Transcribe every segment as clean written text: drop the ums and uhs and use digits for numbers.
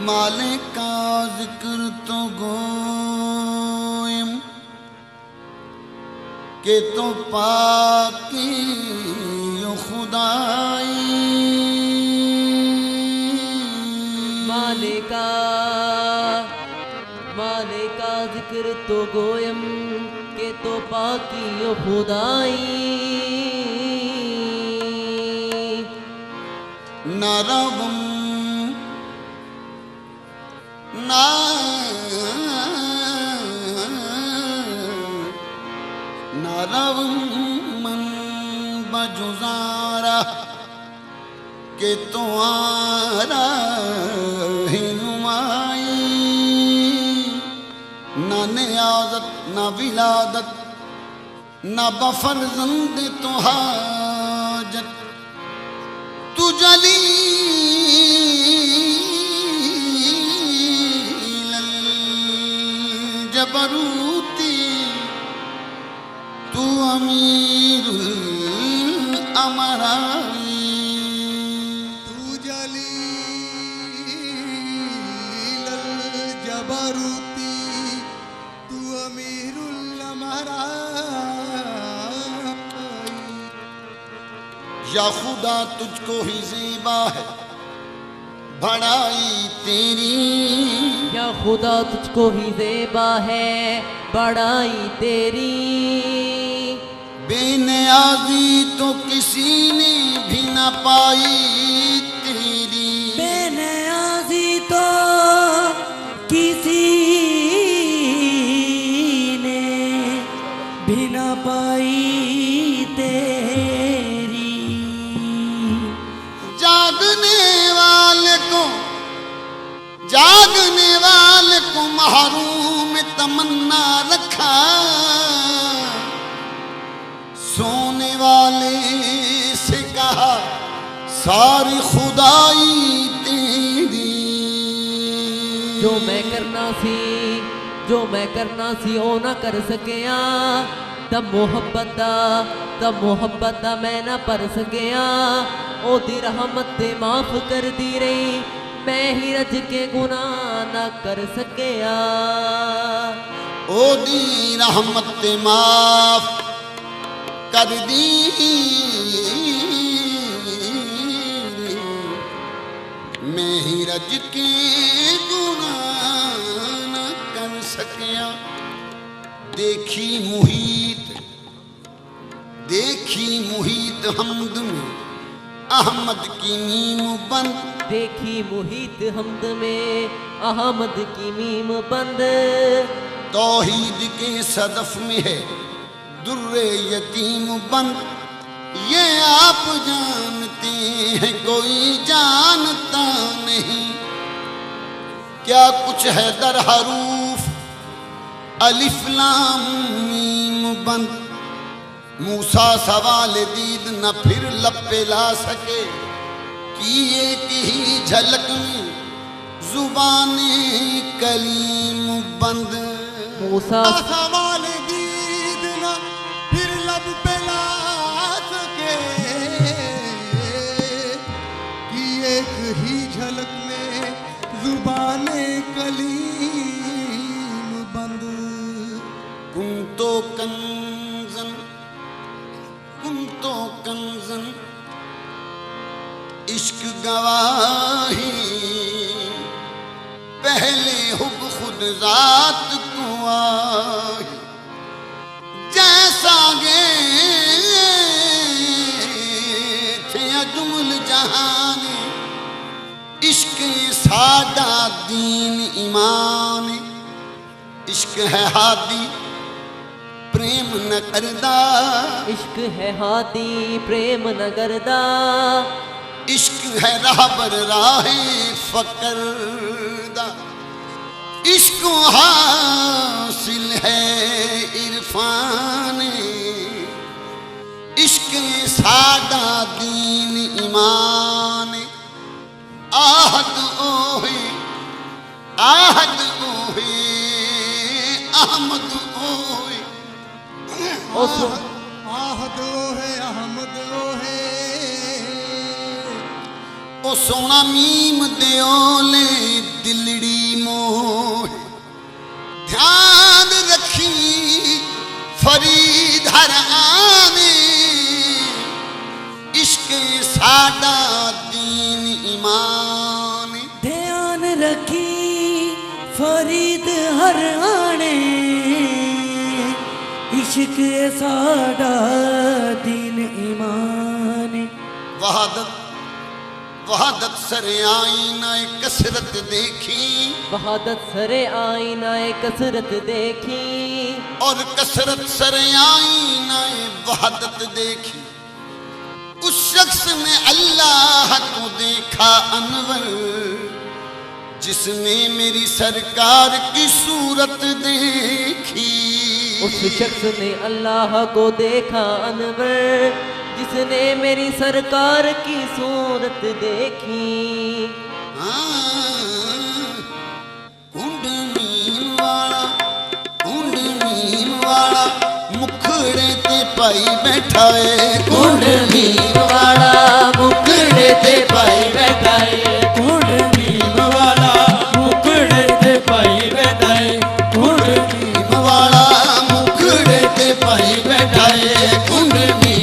मालिक का जिक्र तो गोयम के तो पाकी यो खुदाई। मालिका जिक्र तो गोयम के तो पाकी यो खुदाई। नरवम मन बजुजारा के तो आरा हिनुमाई। न नियाजत न विलादत न बफरजंद तो हाजत तू जली जबरूती तू अमीरुल अमराई। तू जलील जबरूती तू अमीरुल अमराई। या खुदा तुझको ही ज़ेबा है बड़ाई तेरी। या खुदा तुझको ही ज़ेबा है बड़ाई तेरी। बेनियाज़ी तो किसी ने भी न पाई तेरी। बेनियाज़ी तो किसी ने भी न पाई तेरी। जागने वाले को महरूम तमन्ना रखा। सोने वाले से कहा सारी खुदाई तेरी। जो मैं करना सी ओ ना कर सकिया। तब मोहब्बत दा मैं ना पर सकिया। ओ दी रहमत ते माफ कर दी रही मैं ही रज के गुनाह ना कर सकिया। ओ दी रहमत ते माफ कर दी मैं ही रज के गुनाह ना कर सकिया। देखी मुहीत हमद में अहमद की मीम बंद। देखी मुहीत हमद में अहमद की मीम बंद। तौहीद के सदफ में है दुर्रे यतीम बंद। ये आप जानते हैं कोई जानता नहीं। क्या कुछ है दर हरूफ अलिफ लाम मीम बंद। मूसा सवाल दीद न फिर लब पे ला सके कि एक ही झलक में जुबाने कलीम बंद। मूसा सवाल दीद ना फिर लब पे ला सके कि एक ही झलक में जुबाने कलीम बंद। कुन तो कंजन इश्क गवाही पहले हुब खुद जात को आई। जैसा गे थे अजुमल जहान इश्क सादा दीन ईमान। इश्क है हादी प्रेम न करदा, इश्क है हादी प्रेम न करदा। इश्क है राहबर राहे फकरदा। इश्क हासिल है इरफान इश्क सादा दीन ईमान। आहद ओहे अहमद ओहे आहद ओहे अहमद ओहे। ओ सोना मीम दियोले दिलड़ी मोहे। ध्यान रखी फरीद हर आने इश्क सादा दीन ईमान। ध्यान रखी फरीद हर आने इश्क साडा दीन ईमान। वहादत सरे आईनाए कसरत देखी। वहादत सरे आईनाए कसरत देखी। और कसरत सरे आईनाए वहादत देखी। उस शख्स ने अल्लाह को देखा अनवर जिसने मेरी सरकार की सूरत देखी। उस शख्स ने अल्लाह को देखा अनवर जिसने मेरी सरकार की सूरत देखी। कुंड नीम वाला मुखड़े ते पाई बैठा है। कुंड नीम वाला मुखड़े ते पाई बैठा है। कुंड नीम वाला मुखड़े ते पाई बैठा है। कुंड नीम वाला मुखड़े ते पाई बैठा है। कुंड नीम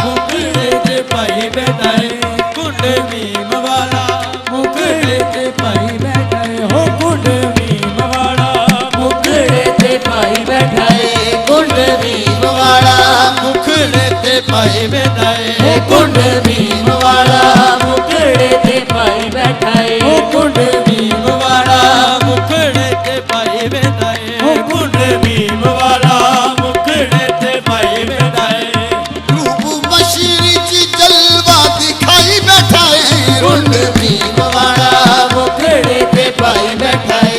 मुखड़े ते पाई बैठा है। कुंड नीम वाला मुखड़े ते पाई बैठा है। हो कुंड नीम वाला मुखड़े ते पाई बैठा है। कुंड नीम वाला मुखड़े ते पाई बैठा है। कुंड नीम वाला मुखड़े ते पाई बैठा है। कुंड नीम वाला मुखड़े ते पाई बैठा है। कुंड नीम वाला मुखड़े ते पाई बैठा है। रूप बशीरी जी जलवा दिखाई बैठा है। कुंड नीम वाला मुखड़े ते पाई बैठा है।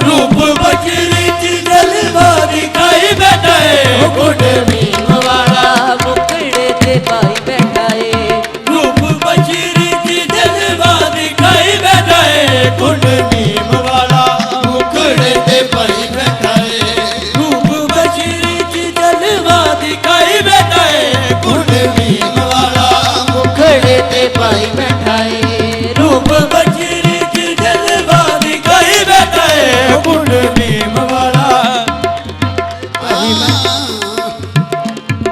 रूप बजरी ची जलवा दिखाई बैठा है। कुंड नीम वाला मुखड़े ते पाई बैठा है। रूप बजरी ची जलवा दिखाई बैठा है। कुंड नीम वाला मुखड़े ते पाई बैठा है। रूप बजरी ची जलवा दिखाई बैठा है। कुंड नीम वाला मुखड़े ते पाई बैठा है। रूप बजरी ची जलवा दिखाई बैठा है। कुंड नीम वाला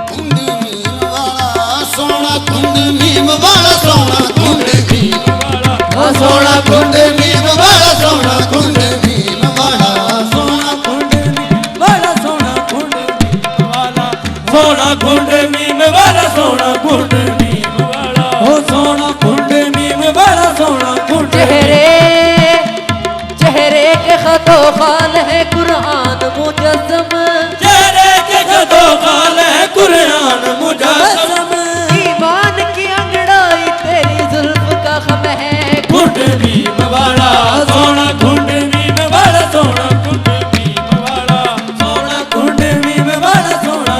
कुंड नीम वाला सोना कुंड नीम वाला सोना कुंड नीम वाला सोना कुंड नीम वाला सोना कुंड नीम वाला सोना कुंड नीम वाला सोना कुंड नीम वाला सोना कुंड नीम वाला सोना कुंड नीम वाला हो सोना कुंड नीम वाला सोना कुंड चेहरे के खतो खाल है कुरान मुजस्सम। चेहरे के खतो खाल है कुरान मुजस्सम। ईमान की अंगड़ाई तेरी जुल्फ का खम है। कुंड नीम वाला सोना कुंड नीम वाला सोना कुंड नीम वाला सोना कुंड नीम वाला सोना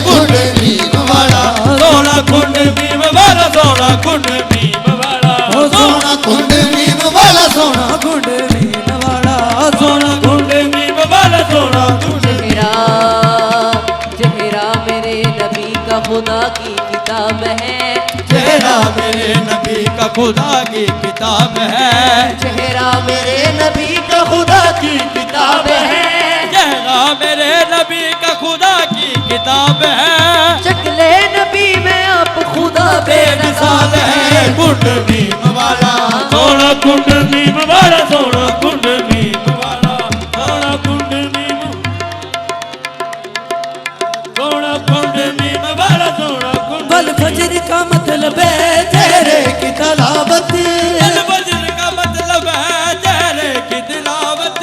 कुंड नीम वाला सोना कुंड भीम वाला सोना कुंड भीम वाला सोना कुंड नीम वाला सोना कुंड भीम वाला सोना कुंड भीम वाला सोना कुंड चेहरा मेरे नबी का खुदा की किताब है चेहरा मेरे नबी का खुदा की किताब है चेहरा मेरे नबी का खुदा की किताब है चेहरा मेरे नबी का खुदा की किताब है शक्ले नबी में आप खुदा बेमिसाल है कुंड भीम वाला सोना कुंड भीम वाला सोना कुंड भीम वाला सोना कुंड भीम सोना कुंड भीम वाला सोना कुंड बल फजर का मतलब है चेहरे की तलावत बल फजर का मतलब है चेहरे की तिलावत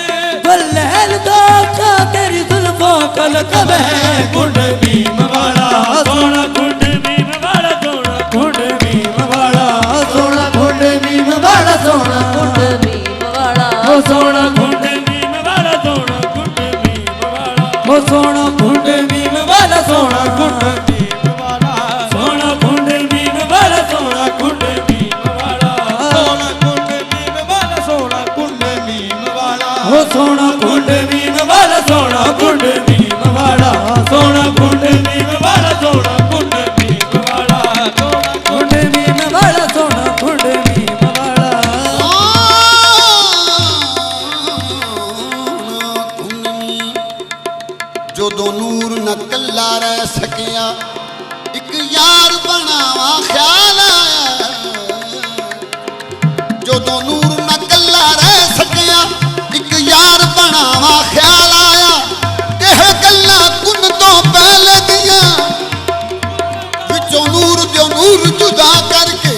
बल लहल दो का तेरी जुल्फों का लक़ब है कुंड भीम वाला सोना कुंड भीम वाला सोना कुंड भीम वाला सोना कुंड भीम वाला सोना कुंड भीम वाला ओ सोना कुंड भीम वाला सोना कुंड भीम वाला ओ सोना कुंड भीम वाला सोना कुंड भीम वाला सोना कुंड भीम वाला सोना कुंड भीम वाला सोना कुंड भीम वाला सोना कुंड भीम वाला ओ सोना कुंड भीम वाला सोना कुंड भीम वाला सोना कुंड भीम वाला सोना कुंड भीम वाला सोना कुंड भीम वाला सोना कुंड भीम वाला जो दो नूर न कल्ला रह सकिया एक यार बनावा ख्याल आया जो दो नूर न कल्ला रह सकिया एक यार बनावा ख्याल आया यह गल्ला कुन तो पहले दिया विचों नूर जो नूर जुदा करके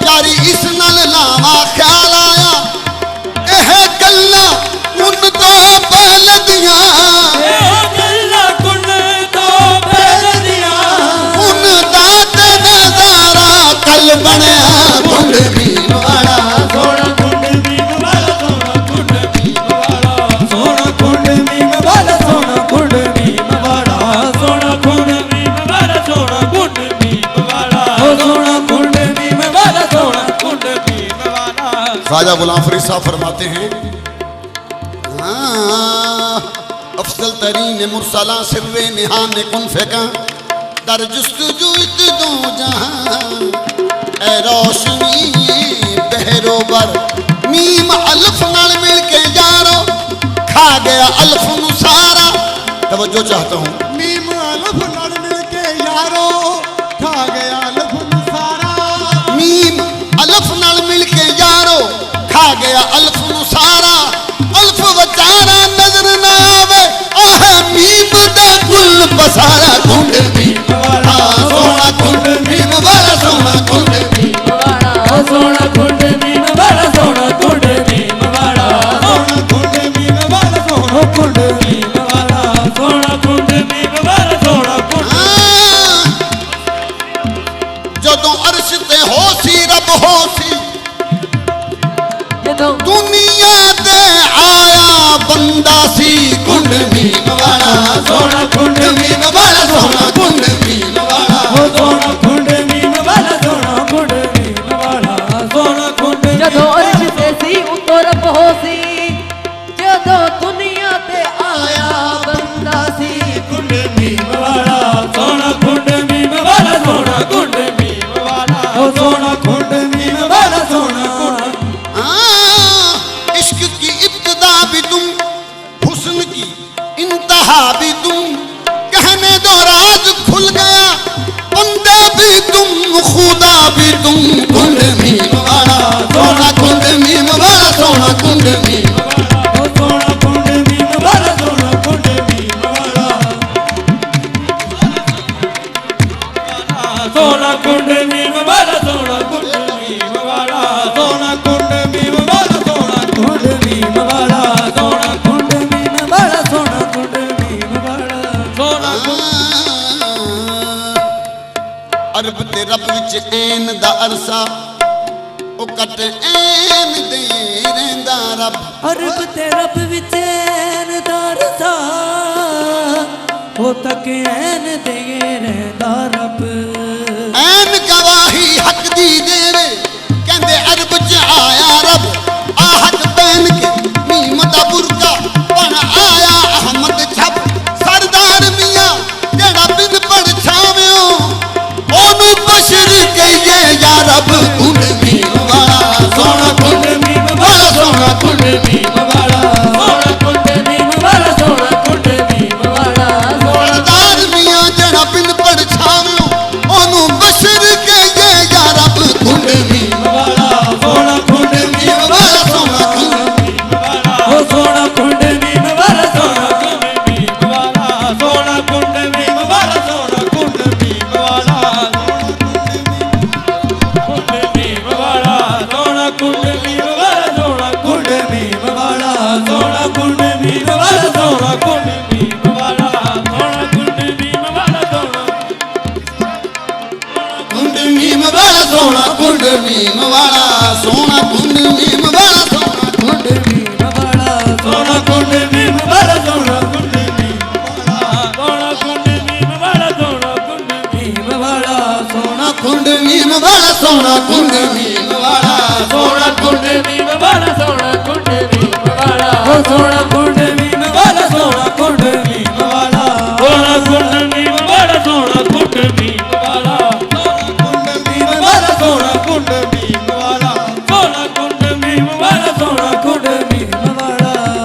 यारी इस नल लावा ख्याल आया यह गल्ला कुन तो पहले दिया कल बनया कुंड भीम वाला सोना कुंड भीम वाला सोना कुंड भीम वाला सोना कुंड भीम वाला सोना कुंड भीम वाला सोना कुंड भीम वाला सोना कुंड भीम वाला सोना कुंड भीम वाला सोना कुंड भीम वाला ख्वाजा गुलाम फरीद साहब फरमाते हैं अफजल तरीन मुरसला सिर्रे निहान कुन फेंका दर जुस्तजू दो जहां ए रोशनी बहरोबर मीम अल्फ नाल मिल के यारो खा गया अल्फ नु सारा तवज्जो चाहता हूं मीम अल्फ नाल मिल के यारो खा गया अल्फ नु सारा मीम अल्फ नाल मिल के यारो खा गया अल्फ नु सारा अल्फ वचारा नजर ना आवे आह मीम दे कुल पसारा कुंड भीम वाला सोना कुंड भीम वाला सोना कुंड भीम वाला सोना कुंड भीम वाला सोना कुंड भीम वाला सोना कुंड भीम वाला सोना कुंड भीम वाला सोना कुंड भीम वाला सोना कुंड जदों अर्श ते होसी रब होसी जदों दुनिया ते आया बंदा सी कुंड भीम वाला सोना कुंड भीम वाला सोना कुंड भीम वाला सोना कुंड भीम वाला सोना कुंड भीम वाला सोना कुंड जदों अर्श ते सी उतो रब होसी जदों दुनिया ते आया बंदा सी कुंड भीम वाला सोना कुंड भीम वाला सोना कुंड भीम वाला सोना कुंड भीम वाला सोना कुंड इश्क की इब्तिदा भी तुम हुस्न की इंतहा भी तुम कहने दो राज खुल गया बंदे भी तुम खुदा भी तुम कुंड भीम वाला सोना कुंड भीम वाला सोना कुंड भीम सोना कुंड भीम वाला सोना कुंड भीम वाला सोना कुंड भीम वाला सोना कुंड भीम वाला सोना कुंड भीम वाला सोना कुंड भीम वाला सोना कुंड भीम वाला सोना कुंड भीम वाला सोना अरब ते रब विच ऐन दा अरसा ओ कट ऐन दे रहिंदा रब अरब ते रब विच ऐन दा रसा हो तके ऐन दे रहंदा रब ऐन गवाही हक दी देवे कहंदे अरब च आया रब आहद पहन के मीम दा बुरका बन आया अहमद छप सरदार मियां जेड़ा बिन पढ़ छावियो ओनू बशर कहिए या रब कुंड मीम वाला सोना कुंड मीम वाला सोना कुंड मीम वाला सोना कुंड मीम वाला सोना कुंड मीम वाला सरदार मियां जेड़ा बिन पढ़ छावियो ओनू बशर कहिए या रब कुंड मीम वाला सोना कुंड मीम वाला सोना कुंड हो सोना कुंड मीम वाला सोना कुंड मीम वाला सोना कुंड मीम वाला सोना कुंड मीम वाला कुंड मीम वाला सोना कुंड मीम वाला सोना कुंड मीम वाला सोना कुंड मीम वाला सोना कुंड मीम वाला सोना कुंड मीम वाला सोना कुंड मीम वाला सोना कुंड मीम वाला सोना कुंड मीम वाला सोना कुंड मीम वाला सोना कुंड मीम वाला सोना कुंड मीम वाला सोना कुंड मीम वाला सोना कुंड मीम वाला सोना कुंड मीम वाला सोना कुंड मीम वाला सोना कुंड मीम वाला सोना कुंड मीम वाला हो सोना कुंड मीम वाला सोना कुंड मीम वाला सोना कुंड मीम वाला सोना कुंड मीम वाला सोना कुंड मीम वाला सोना कुंड मीम वाला सोना कुंड मीम वाला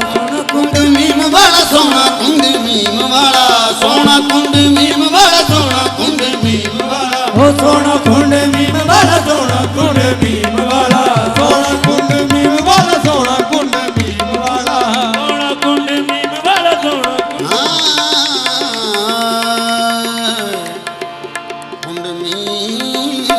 सोना कुंड मीम वाला सोना कुंड मीम वाला सोना कुंड मीम वाला सोना कुंड मीम वाला सोना कुंड मीम वाला हो सोना कुंड मीम वाला सोना कुंड मीम वाला सोना कुंड मीम वाला सोना कुंड मीम वाला सोना कुंड मीम वाला सोना कुंड मीम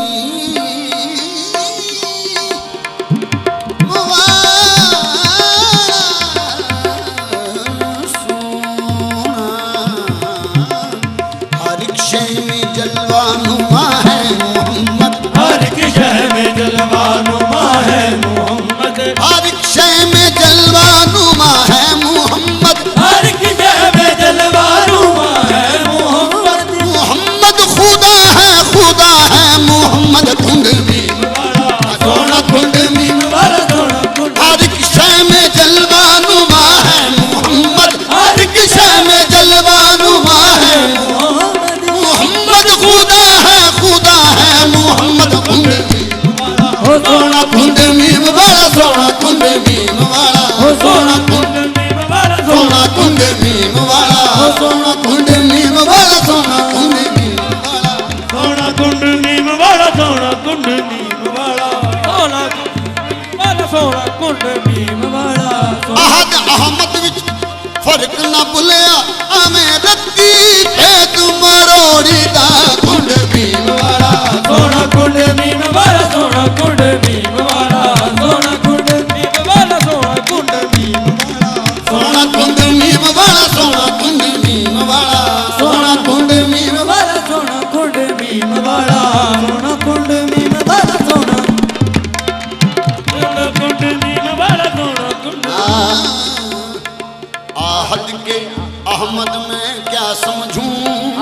हर एक शय में जलवा नुमा है मोहम्मद हर एक शय में जलवा नुमा है मोहम्मद हर एक शय में जलवा नुमा है मोहम्मद हर एक शय में जलवा नुमा है मोहम्मद मोहम्मद खुदा है मोहम्मद कुंड मीम वाला सोना कुंड मीम वाला सोना कुंड हर एक शय में जलवा नुमा है मोहम्मद हर एक शय में जलवा नुमा है मोहम्मद खुदा है मोहम्मद कुंड मीम हो सोना कुंड मीम वाला सोना कुंड मीम वाला हो सोना कुंड मीम वाला सोना कुंड मीम वाला सोना कुंड मीम वाला सोना कुंड मीम वाला सोना कुंड मीम वाला सोना कुंड मीम वाला सोना सोना कुंड मीम वाला आहद अहमद विच फर्क ना भुलिया आਵੇਂ ਰੱਤੀ ਭੇਦ ਮਰੋੜੀ ਦਾ ਕੁੰਡ ਭੀਮ ਵਾਲਾ सोना कुंड मीम वाला सोना कुंड मीम वाला सोना कुंड मीम वाला सोना कुंड मीम वाला ਸੋਹਣਾ ਕੁੰਡ ਮੀਮ ਵਾਲਾ ਸੋਹਣਾ ਕੁੰਡ ਮੀਮ ਵਾਲਾ ਸੋਹਣਾ ਕੁੰਡ ਮੀਮ वाला सोना कुंड मीम वाला सोना कुंड मीम वाला सोना कुंड मीम वाला सोना कुंड आहद के अहमद मैं क्या समझूं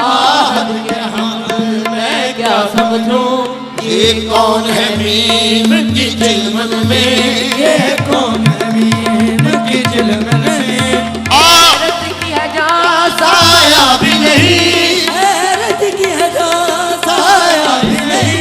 आहद के अहमद मैं क्या समझूं ये कौन है मीम की चिलमन में ये कौन है मीम की चिलमन में हैरत की हजार साया भी नहीं हैरत की हजार साया भी नहीं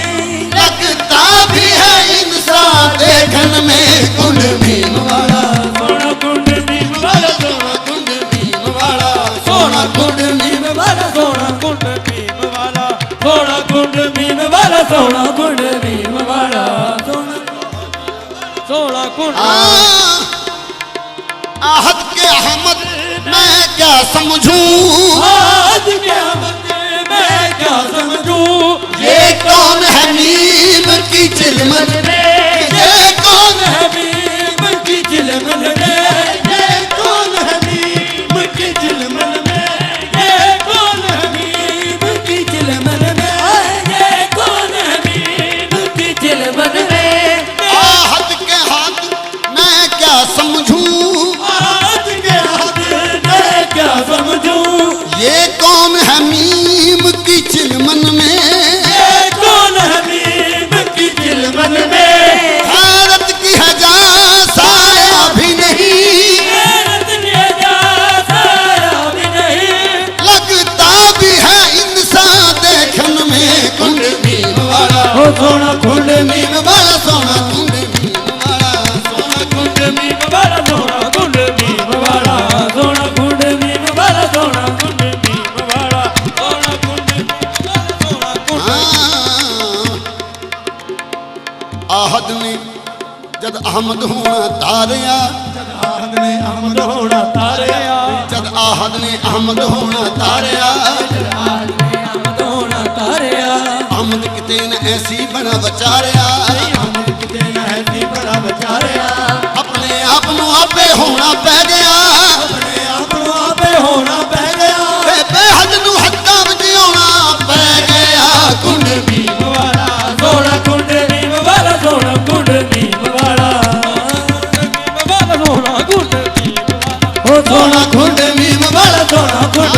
लगता भी है इंसान देखन में कुंड भीम वाला सोना कुंड मीम वाला सोना कुंड भीम वाला सोना कुंड मीम वाला सोना कुंड मीम वाला सोना कुंड मीम वाला सोना कुंड मीम वाला सोना कुंड आहद के अहमद मैं क्या समझूं आज के अहमद मैं क्या समझूं ये कौन है मीम की चिलमन में ये कौन है मीम की चिलमन में ये कौन है मीम की चिलमन में ये कौन है मीम की चिलमन में ये कौन है मीम की चिलमन में आहद के हाथ मैं क्या समझूं आज के हाथ मैं क्या समझूं ये कौन ਅਹਮਦ ਹੋਣਾ ਤਾਰਿਆ ਆਹਦ ਨੇ ਅਹਮਦ ਹੋਣਾ ਤਾਰਿਆ ਜਦ ਆਹਦ ਨੇ ਅਹਮਦ ਹੋਣਾ ਤਾਰਿਆ ਆਹਦ ਨੇ ਅਹਮਦ ਹੋਣਾ ਤਾਰਿਆ ਅਹਮਦ ਕਿਤੇ ਨ ਐਸੀ ਬਣਾ ਵਿਚਾਰਿਆ ਅਹਮਦ ਕਿਤੇ ਨਾ ਹੈ ਤੀ ਬੜਾ ਵਿਚਾਰਿਆ ਆਪਣੇ ਆਪ ਨੂੰ ਆਪੇ ਹੋਣਾ ਪੈ ਗਿਆ ਆਪਣੇ ਆਪ ਨੂੰ ਆਪੇ ਹੋਣਾ ਪੈ ਗਿਆ ਵੇ ਬੇਹੱਦ ਨੂੰ ਹੱਦਾਂ ਵਿੱਚ ਆਉਣਾ ਪੈ ਗਿਆ ਕੁੰਡ ਭੀਮ ਵਾਲਾ ਸੋਹਣਾ ਕੁੰਡ ਭੀਮ ਵਾਲਾ ਸੋਹਣਾ ਕੁੰਡ ਭੀਮ ਵਾਲਾ ਭੀਮ ਵਾਲਾ ਸੋਹਣਾ ਕੁੰਡ ਭੀਮ ਵਾਲਾ ਉਹ ਸੋਹਣਾ ਕੁੰਡ ਭੀਮ ਵਾਲਾ ਸੋਹਣਾ ਕੁੰਡ